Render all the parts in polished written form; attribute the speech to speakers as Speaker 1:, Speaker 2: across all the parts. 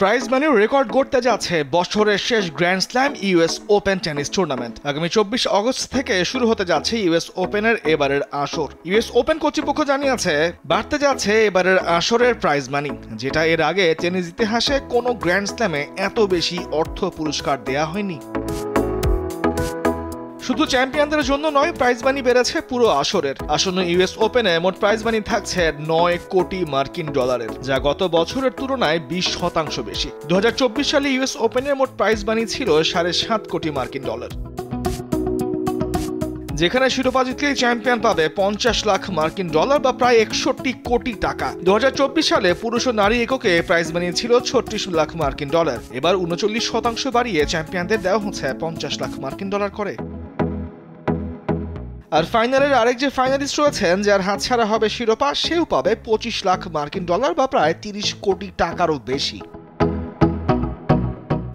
Speaker 1: Prize money record গড়তে যাচ্ছে বছরের শেষ grand slam US open tennis tournament. আগামী 24 আগস্ট থেকে শুরু হতে যাচ্ছে ইউএস ওপেনের এবারের আসর। ইউএস ওপেন কর্তৃপক্ষ জানিয়েছে বাড়তে যাচ্ছে এবারের আসরের প্রাইজ মানি, যেটা এর আগে টেনিস ইতিহাসে কোনো গ্র্যান্ড স্ল্যামে এত বেশি অর্থ পুরস্কার দেয়া হয়নি। শুধু চ্যাম্পিয়নদের জন্য নয়, প্রাইজ মানি বেড়েছে পুরো আসরের। আসন্ন ইউএস ওপেনে মোট প্রাইজ মানি থাকছে 9 কোটি মার্কিন ডলারের, যা গত বছরের তুলনায় 20% বেশি। 2024 সালে ইউএস ওপেনের মোট প্রাইজ মানি ছিল 7.5 কোটি মার্কিন ডলার, যেখানে শিরোপা জিতলেই চ্যাম্পিয়ন পাবে 50 লাখ মার্কিন ডলার বা প্রায় 61 কোটি টাকা। 2024 সালে পুরুষ ও নারী এককে প্রাইজ মানি ছিল 36 লাখ মার্কিন ডলার। এবার 39% বাড়িয়ে চ্যাম্পিয়নদের দেওয়া হচ্ছে 50 লাখ মার্কিন ডলার করে। আর ফাইনালের আরেক যে ফাইনালিস্ট রয়েছেন, যার হাতছাড়া হবে শিরোপা, সেও পাবে 25 লাখ মার্কিন ডলার বা প্রায় 30 কোটি টাকারও বেশি।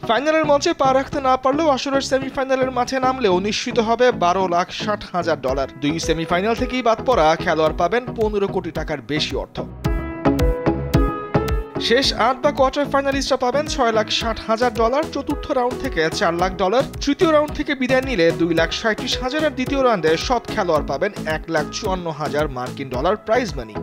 Speaker 1: ফাইনালের মঞ্চে পা রাখতে না পারলেও আসরের সেমিফাইনালের মাঠে নামলেও নিশ্চিত হবে 12,60,000 ডলার। দুই সেমিফাইনাল থেকেই বাদ পড়া খেলোয়াড় পাবেন 15 কোটি টাকার বেশি অর্থ। শেষ 8 বা কোয়ার্টার ফাইনালিস্টরা পাবেন 6,60,000 ডলার, চতুর্থ রাউন্ড থেকে 4 লাখ ডলার, তৃতীয় রাউন্ড থেকে বিদায় নিলে 2,37,000, আর দ্বিতীয় রাউন্ডে সব খেলোয়াড় পাবেন 1,54,000 মার্কিন ডলার প্রাইজ মানি।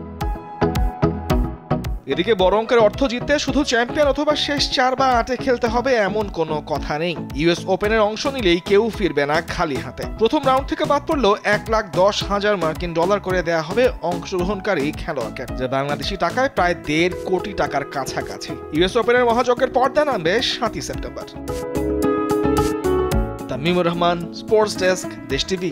Speaker 1: এদিকে বড় অঙ্কের অর্থ জিততে শুধু চ্যাম্পিয়ন অথবা শেষ 4 বা 8-এ খেলতে হবে এমন কোনো কথা নেই। ইউএস ওপেনের অংশ নিলেই কেউ ফিরবে না খালি হাতে। প্রথম রাউন্ড থেকে বাদ পড়লেও 1,10,000 মার্কিন ডলার করে দেয়া হবে অংশগ্রহণকারী খেলোয়াড়কে, যা বাংলাদেশি টাকায় প্রায় 1.5 কোটি টাকার কাছাকাছি। ইউএস ওপেনের মহাযজ্ঞের পর্দা নামবে 7 সেপ্টেম্বর। তামিমুর রহমান, স্পোর্টস ডেস্ক, দেশ টিভি।